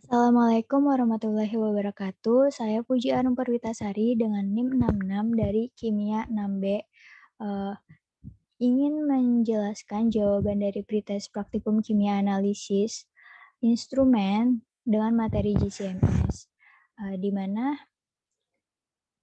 Assalamualaikum warahmatullahi wabarakatuh. Saya Puji Arum Perwitasari dengan NIM 66 dari Kimia 6B. Eh, ingin menjelaskan jawaban dari pretest praktikum kimia analisis instrumen dengan materi GCMS. Di mana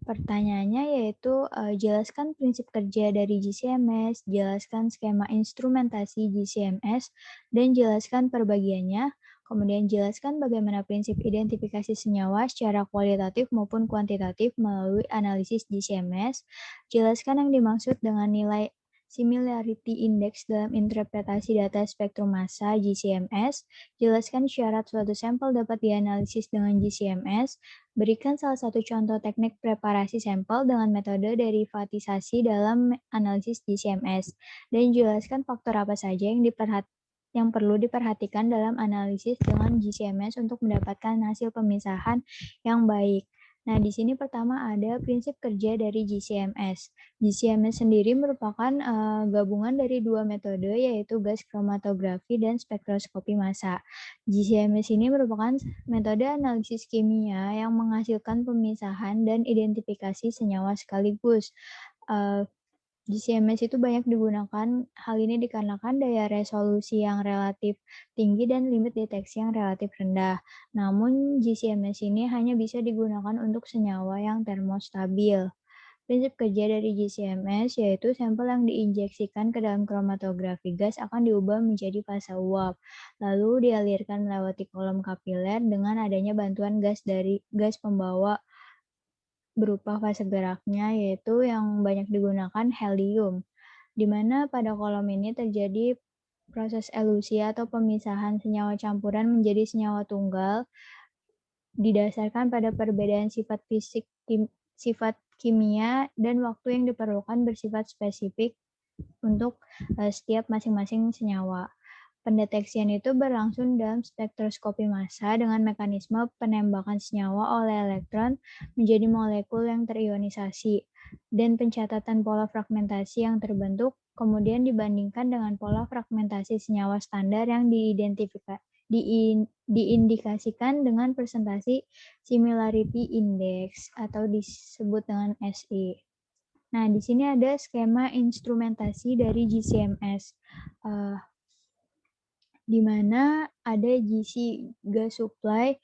pertanyaannya yaitu jelaskan prinsip kerja dari GCMS, jelaskan skema instrumentasi GCMS, dan jelaskan perbagiannya. Kemudian jelaskan bagaimana prinsip identifikasi senyawa secara kualitatif maupun kuantitatif melalui analisis GCMS. Jelaskan yang dimaksud dengan nilai similarity index dalam interpretasi data spektrum massa GCMS. Jelaskan syarat suatu sampel dapat dianalisis dengan GCMS. Berikan salah satu contoh teknik preparasi sampel dengan metode derivatisasi dalam analisis GCMS, dan jelaskan faktor apa saja yang perlu diperhatikan dalam analisis dengan GCMS untuk mendapatkan hasil pemisahan yang baik. Nah, di sini pertama ada prinsip kerja dari GCMS. GCMS sendiri merupakan gabungan dari dua metode, yaitu gas kromatografi dan spektroskopi massa. GCMS ini merupakan metode analisis kimia yang menghasilkan pemisahan dan identifikasi senyawa sekaligus. GCMS itu banyak digunakan, hal ini dikarenakan daya resolusi yang relatif tinggi dan limit deteksi yang relatif rendah. Namun, GCMS ini hanya bisa digunakan untuk senyawa yang termostabil. Prinsip kerja dari GCMS yaitu sampel yang diinjeksikan ke dalam kromatografi gas akan diubah menjadi fase uap, lalu dialirkan melewati kolom kapiler dengan adanya bantuan gas dari gas pembawa berupa fase geraknya, yaitu yang banyak digunakan helium, di mana pada kolom ini terjadi proses elusi atau pemisahan senyawa campuran menjadi senyawa tunggal didasarkan pada perbedaan sifat fisik, sifat kimia, dan waktu yang diperlukan bersifat spesifik untuk setiap masing-masing senyawa. Pendeteksian itu berlangsung dalam spektroskopi massa dengan mekanisme penembakan senyawa oleh elektron menjadi molekul yang terionisasi, dan pencatatan pola fragmentasi yang terbentuk kemudian dibandingkan dengan pola fragmentasi senyawa standar yang diindikasikan dengan presentasi similarity index atau disebut dengan SI. Nah, di sini ada skema instrumentasi dari GCMS, di mana ada GC gas supply,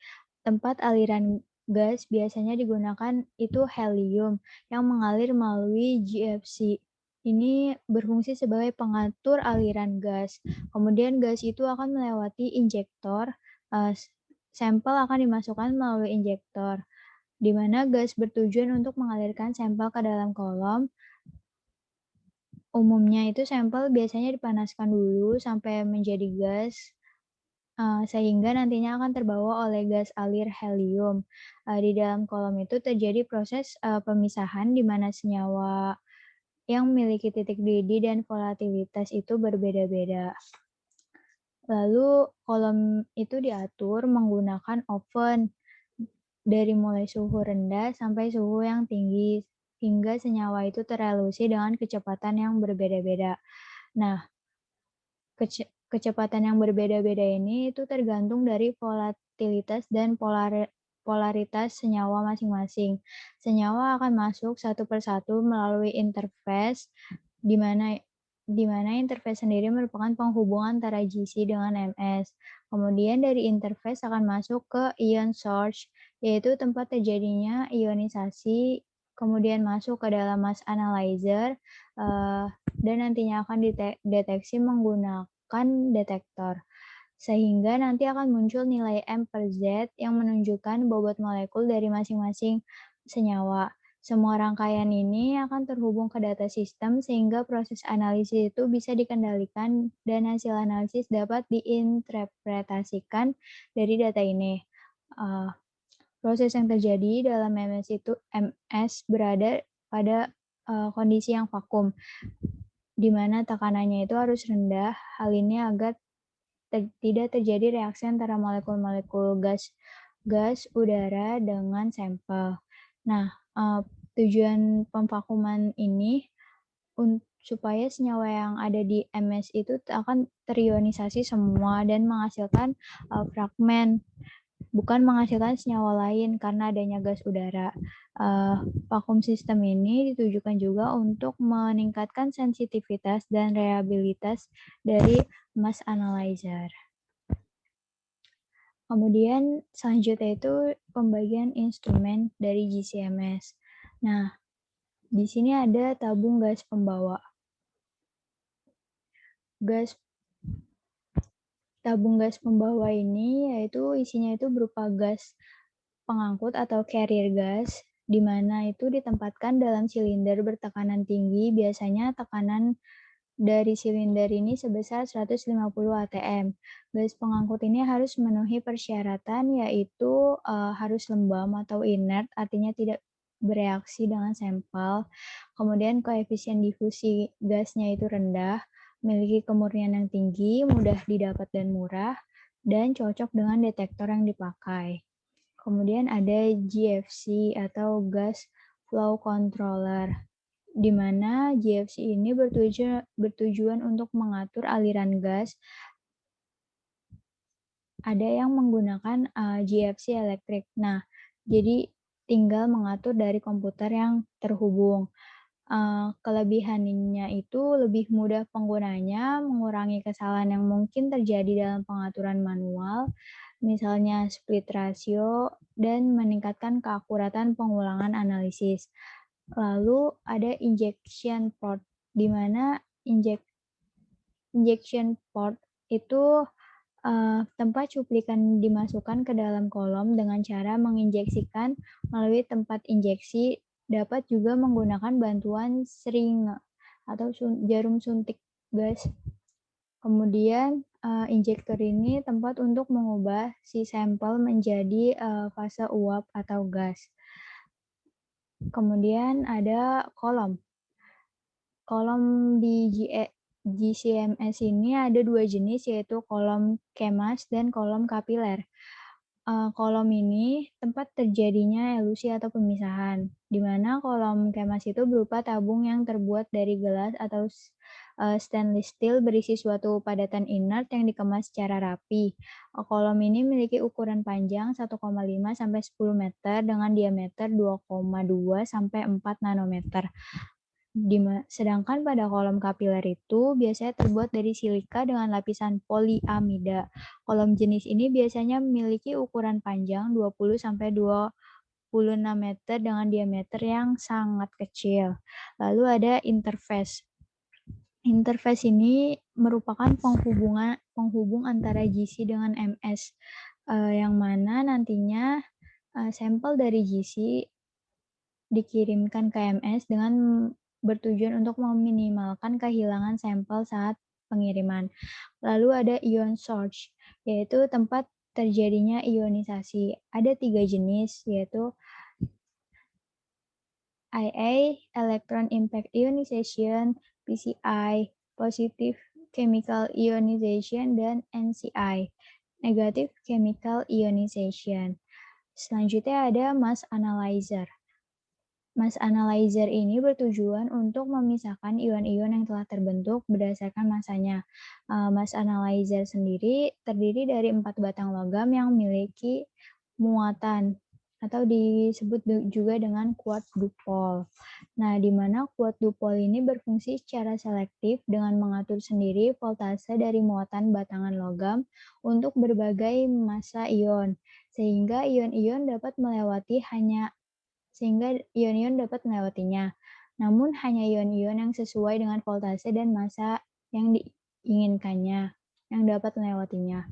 tempat aliran gas biasanya digunakan itu helium yang mengalir melalui GFC. Ini berfungsi sebagai pengatur aliran gas. Kemudian gas itu akan melewati injektor, sampel akan dimasukkan melalui injektor, di mana gas bertujuan untuk mengalirkan sampel ke dalam kolom. Umumnya itu sampel biasanya dipanaskan dulu sampai menjadi gas, sehingga nantinya akan terbawa oleh gas alir helium. Di dalam kolom itu terjadi proses pemisahan di mana senyawa yang memiliki titik didih dan volatilitas itu berbeda-beda. Lalu kolom itu diatur menggunakan oven dari mulai suhu rendah sampai suhu yang tinggi, hingga senyawa itu terelusi dengan kecepatan yang berbeda-beda. Nah, kecepatan yang berbeda-beda ini itu tergantung dari volatilitas dan polaritas senyawa masing-masing. Senyawa akan masuk satu persatu melalui interface, di mana interface sendiri merupakan penghubung antara GC dengan MS. Kemudian dari interface akan masuk ke ion source, yaitu tempat terjadinya ionisasi, kemudian masuk ke dalam mass analyzer, dan nantinya akan dideteksi menggunakan detektor. Sehingga nanti akan muncul nilai M per Z yang menunjukkan bobot molekul dari masing-masing senyawa. Semua rangkaian ini akan terhubung ke data sistem sehingga proses analisis itu bisa dikendalikan dan hasil analisis dapat diinterpretasikan dari data ini. Proses yang terjadi dalam MS berada pada kondisi yang vakum, di mana tekanannya itu harus rendah. Hal ini agar tidak terjadi reaksi antara molekul-molekul gas udara dengan sampel. Nah, tujuan pemvakuman ini supaya senyawa yang ada di MS itu akan terionisasi semua dan menghasilkan fragmen bukan menghasilkan senyawa lain karena adanya gas udara. Vakum sistem ini ditujukan juga untuk meningkatkan sensitivitas dan reliabilitas dari mass analyzer. Kemudian selanjutnya itu pembagian instrumen dari GCMS. Nah, di sini ada tabung gas pembawa. Tabung gas pembawa ini yaitu isinya itu berupa gas pengangkut atau carrier gas, di mana itu ditempatkan dalam silinder bertekanan tinggi, biasanya tekanan dari silinder ini sebesar 150 atm. Gas pengangkut ini harus memenuhi persyaratan yaitu harus lembab atau inert, artinya tidak bereaksi dengan sampel. Kemudian koefisien difusi gasnya itu rendah, memiliki kemurnian yang tinggi, mudah didapat dan murah, dan cocok dengan detektor yang dipakai. Kemudian ada GFC atau Gas Flow Controller, di mana GFC ini bertujuan untuk mengatur aliran gas. Ada yang menggunakan GFC elektrik. Nah, jadi tinggal mengatur dari komputer yang terhubung. Kelebihannya itu lebih mudah penggunanya, mengurangi kesalahan yang mungkin terjadi dalam pengaturan manual, misalnya split ratio, dan meningkatkan keakuratan pengulangan analisis. Lalu ada injection port, di mana injection port itu tempat cuplikan dimasukkan ke dalam kolom dengan cara menginjeksikan melalui tempat injeksi, dapat juga menggunakan bantuan seringa atau jarum suntik gas. Kemudian injektor ini tempat untuk mengubah si sampel menjadi fase uap atau gas. Kemudian ada kolom. Kolom di GCMS ini ada dua jenis, yaitu kolom kemas dan kolom kapiler. Kolom ini tempat terjadinya elusi atau pemisahan, di mana kolom kemas itu berupa tabung yang terbuat dari gelas atau stainless steel berisi suatu padatan inert yang dikemas secara rapi. Kolom ini memiliki ukuran panjang 1,5 sampai 10 meter dengan diameter 2,2 sampai 4 nanometer. Sedangkan pada kolom kapiler itu biasanya terbuat dari silika dengan lapisan poliamida. Kolom jenis ini biasanya memiliki ukuran panjang 20 sampai 26 meter dengan diameter yang sangat kecil. Lalu ada interface. Interface ini merupakan penghubung antara GC dengan MS, yang mana nantinya sampel dari GC dikirimkan ke MS dengan bertujuan untuk meminimalkan kehilangan sampel saat pengiriman. Lalu ada ion source, yaitu tempat terjadinya ionisasi. Ada 3 jenis, yaitu IA, Electron Impact Ionization, PCI, Positive Chemical Ionization, dan NCI, Negative Chemical Ionization. Selanjutnya ada mass analyzer. Mass analyzer ini bertujuan untuk memisahkan ion-ion yang telah terbentuk berdasarkan masanya. Mass analyzer sendiri terdiri dari 4 batang logam yang memiliki muatan atau disebut juga dengan quart dupole. Nah, di mana quart dupole ini berfungsi secara selektif dengan mengatur sendiri voltase dari muatan batangan logam untuk berbagai massa ion, sehingga ion-ion dapat melewatinya. Namun hanya ion-ion yang sesuai dengan voltase dan massa yang diinginkannya yang dapat melewatinya.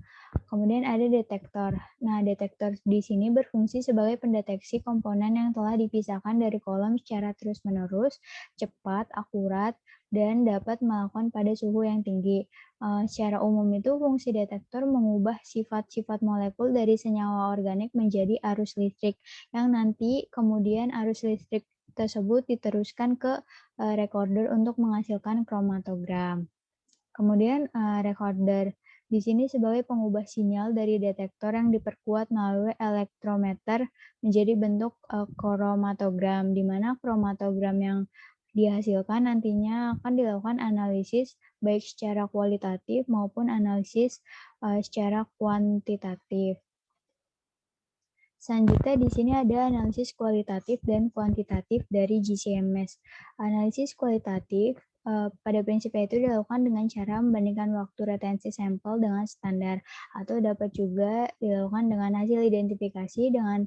Kemudian ada detektor. Nah, detektor di sini berfungsi sebagai pendeteksi komponen yang telah dipisahkan dari kolom secara terus-menerus, cepat, akurat, dan dapat melakukan pada suhu yang tinggi. Secara umum itu fungsi detektor mengubah sifat-sifat molekul dari senyawa organik menjadi arus listrik, yang nanti kemudian arus listrik tersebut diteruskan ke recorder untuk menghasilkan kromatogram. Kemudian recorder di sini sebagai pengubah sinyal dari detektor yang diperkuat melalui elektrometer menjadi bentuk kromatogram, di mana kromatogram yang dihasilkan nantinya akan dilakukan analisis baik secara kualitatif maupun analisis secara kuantitatif. Selanjutnya di sini ada analisis kualitatif dan kuantitatif dari GCMS. Analisis kualitatif pada prinsipnya itu dilakukan dengan cara membandingkan waktu retensi sampel dengan standar, atau dapat juga dilakukan dengan hasil identifikasi dengan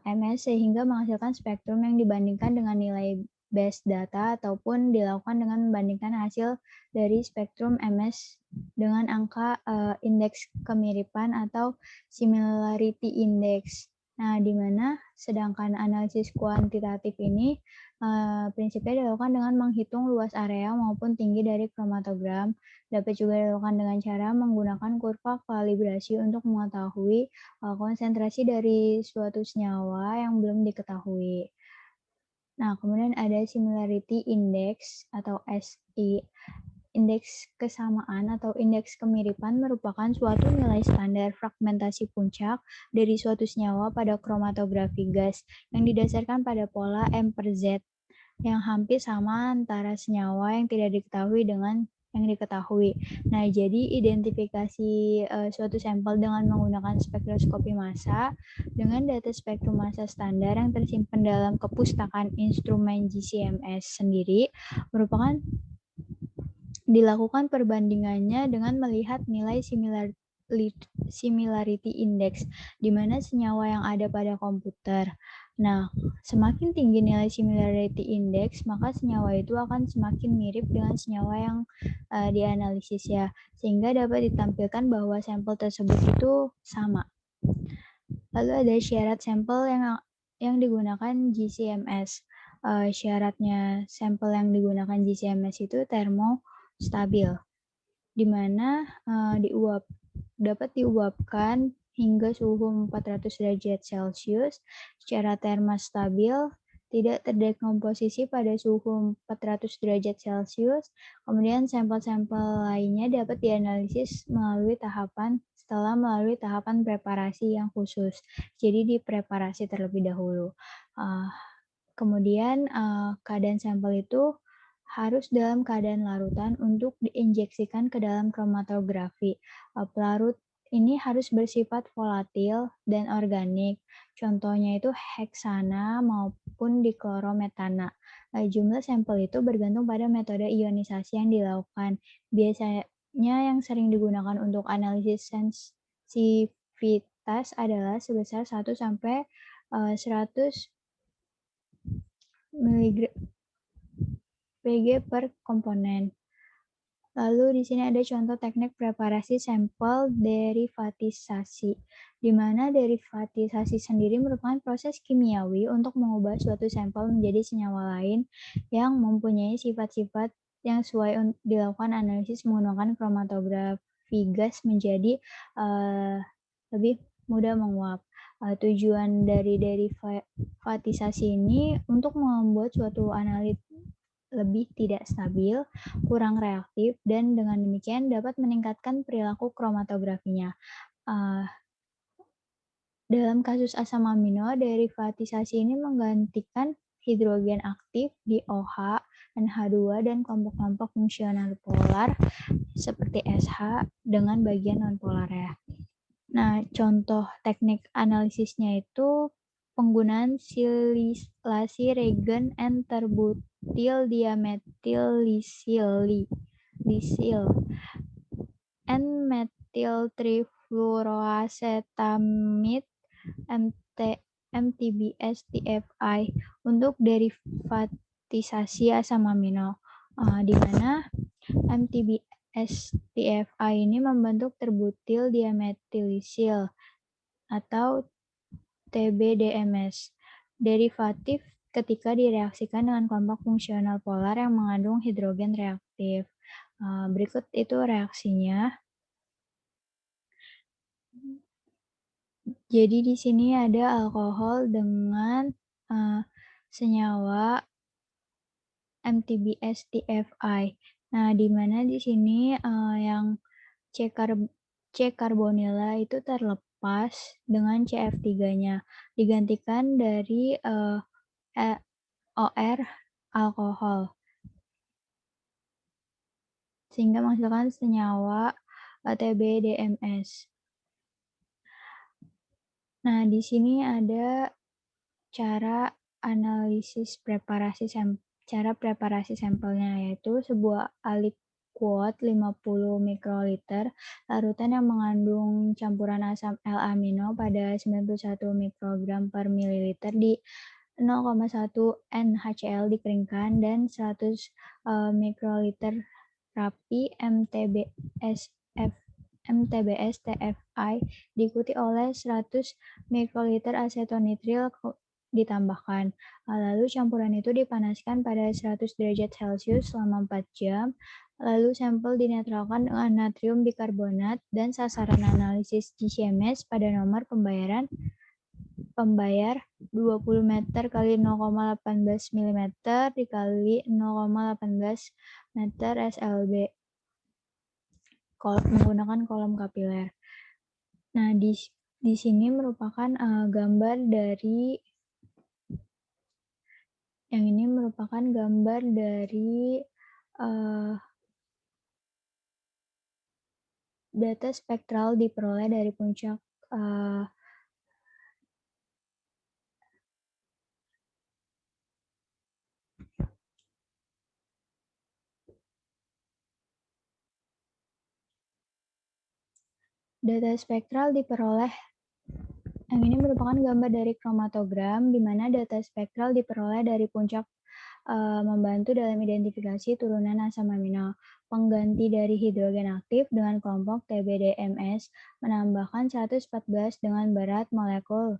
MS sehingga menghasilkan spektrum yang dibandingkan dengan nilai base data, ataupun dilakukan dengan membandingkan hasil dari spektrum MS dengan angka indeks kemiripan atau similarity index. Nah, di mana sedangkan analisis kuantitatif ini prinsipnya dilakukan dengan menghitung luas area maupun tinggi dari kromatogram. Dapat juga dilakukan dengan cara menggunakan kurva kalibrasi untuk mengetahui konsentrasi dari suatu senyawa yang belum diketahui. Nah, kemudian ada similarity index atau SI. Indeks kesamaan atau indeks kemiripan merupakan suatu nilai standar fragmentasi puncak dari suatu senyawa pada kromatografi gas yang didasarkan pada pola M per Z yang hampir sama antara senyawa yang tidak diketahui dengan yang diketahui. Nah, jadi identifikasi suatu sampel dengan menggunakan spektroskopi massa dengan data spektrum massa standar yang tersimpan dalam kepustakaan instrumen GCMS sendiri merupakan dilakukan perbandingannya dengan melihat nilai similarity index, di mana senyawa yang ada pada komputer. Nah, semakin tinggi nilai similarity index, maka senyawa itu akan semakin mirip dengan senyawa yang dianalisis ya, sehingga dapat ditampilkan bahwa sampel tersebut itu sama. Lalu ada syarat sampel yang digunakan GCMS. Syaratnya sampel yang digunakan GCMS itu termostabil, di mana dapat diuapkan hingga suhu 400 derajat Celcius secara termostabil, tidak terdekomposisi pada suhu 400 derajat Celcius. Kemudian sampel-sampel lainnya dapat dianalisis setelah melalui tahapan preparasi yang khusus. Jadi dipreparasi terlebih dahulu. Kemudian keadaan sampel itu harus dalam keadaan larutan untuk diinjeksikan ke dalam kromatografi. Pelarut ini harus bersifat volatil dan organik. Contohnya itu heksana maupun diklorometana. Jumlah sampel itu bergantung pada metode ionisasi yang dilakukan. Biasanya yang sering digunakan untuk analisis sensitivitas adalah sebesar 1 sampai 100 mg per komponen. Lalu di sini ada contoh teknik preparasi sampel derivatisasi, di mana derivatisasi sendiri merupakan proses kimiawi untuk mengubah suatu sampel menjadi senyawa lain yang mempunyai sifat-sifat yang sesuai dilakukan analisis menggunakan kromatografi gas menjadi lebih mudah menguap. Tujuan dari derivatisasi ini untuk membuat suatu analit lebih tidak stabil, kurang reaktif, dan dengan demikian dapat meningkatkan perilaku kromatografinya. Dalam kasus asam amino, derivatisasi ini menggantikan hidrogen aktif di OH, NH2, dan kelompok-kelompok fungsional polar seperti SH dengan bagian nonpolar ya. Nah, contoh teknik analisisnya itu penggunaan silasi regen N-terbutil diametil lisil N-metil trifluoroacetamid MTBS-TFI untuk derivatisasi asam amino, di mana MTBS-TFI ini membentuk terbutil diametilysil atau TBDMS. Derivatif ketika direaksikan dengan kelompok fungsional polar yang mengandung hidrogen reaktif. Berikut itu reaksinya. Jadi di sini ada alkohol dengan senyawa MTBS-TFI. Nah, di mana di sini yang C-karbonila itu terlepas dengan CF3-nya, digantikan dari OR alkohol, sehingga menghasilkan senyawa TBDMS. Nah, di sini ada cara analisis cara preparasi sampelnya, yaitu sebuah aliquot 50 mikroliter larutan yang mengandung campuran asam L-amino pada 91 mikrogram per mililiter di 0,1 NaCl dikeringkan dan 100 mikroliter rapi MTBS TFI diikuti oleh 100 mikroliter asetonitril ditambahkan. Lalu campuran itu dipanaskan pada 100 derajat Celcius selama 4 jam. Lalu sampel dinetralkan dengan natrium bikarbonat dan sasaran analisis GCMS pada nomor pembayar 20 meter kali 0,18 mm dikali 0,18 meter SLB menggunakan kolom kapiler. Nah, di sini merupakan gambar dari yang ini merupakan gambar dari data spektral diperoleh dari puncak data spektral diperoleh. Yang ini merupakan gambar dari kromatogram, di mana data spektral diperoleh dari puncak membantu dalam identifikasi turunan asam amino. Pengganti dari hidrogen aktif dengan kelompok TBDMS menambahkan 114 dengan berat molekul.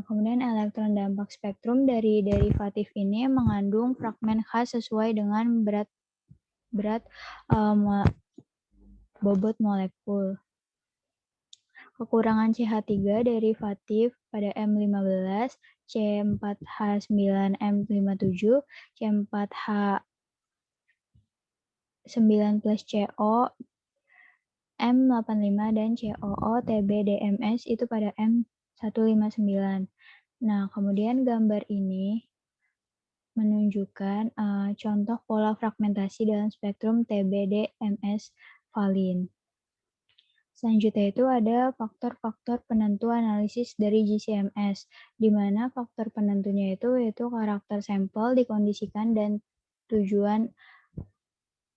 Kemudian elektron dampak spektrum dari derivatif ini mengandung fragmen khas sesuai dengan berat bobot molekul. Kekurangan CH3 derivatif pada M15, C4H9M57, C4H9 plus CO, M85, dan COO TBDMS itu pada M159. Nah, kemudian gambar ini menunjukkan contoh pola fragmentasi dalam spektrum TBDMS valin. Selanjutnya itu ada faktor-faktor penentu analisis dari GCMS, di mana faktor penentunya itu yaitu karakter sampel dikondisikan dan tujuan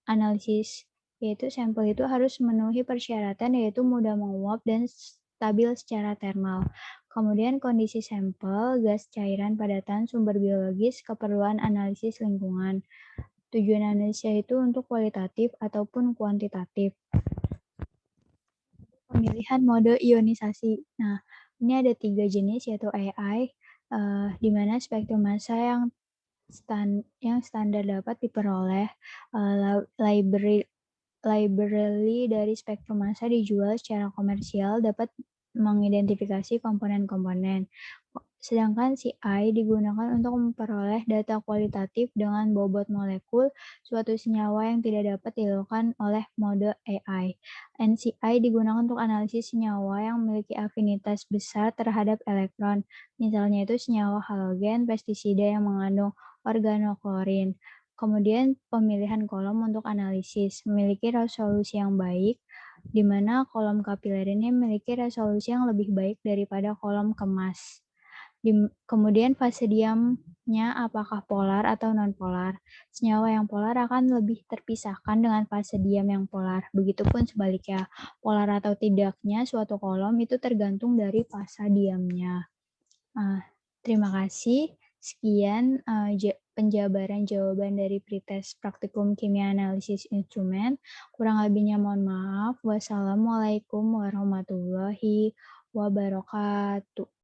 analisis, yaitu sampel itu harus memenuhi persyaratan yaitu mudah menguap dan stabil secara termal. Kemudian kondisi sampel, gas, cairan, padatan, sumber biologis, keperluan analisis lingkungan. Tujuan analisisnya itu untuk kualitatif ataupun kuantitatif. Pemilihan mode ionisasi. Nah, ini ada 3 jenis yaitu AI, di mana spektrum massa yang standar dapat diperoleh, library dari spektrum massa dijual secara komersial dapat mengidentifikasi komponen-komponen. Sedangkan CI digunakan untuk memperoleh data kualitatif dengan bobot molekul suatu senyawa yang tidak dapat dilakukan oleh mode AI. NCI digunakan untuk analisis senyawa yang memiliki afinitas besar terhadap elektron, misalnya itu senyawa halogen, pestisida yang mengandung organoklorin. Kemudian pemilihan kolom untuk analisis memiliki resolusi yang baik, di mana kolom kapiler ini memiliki resolusi yang lebih baik daripada kolom kemas. Kemudian fase diamnya apakah polar atau non-polar. Senyawa yang polar akan lebih terpisahkan dengan fase diam yang polar. Begitupun sebaliknya, polar atau tidaknya suatu kolom itu tergantung dari fase diamnya. Terima kasih. Sekian penjabaran jawaban dari pretest praktikum kimia analisis instrumen. Kurang lebihnya mohon maaf. Wassalamualaikum warahmatullahi wabarakatuh.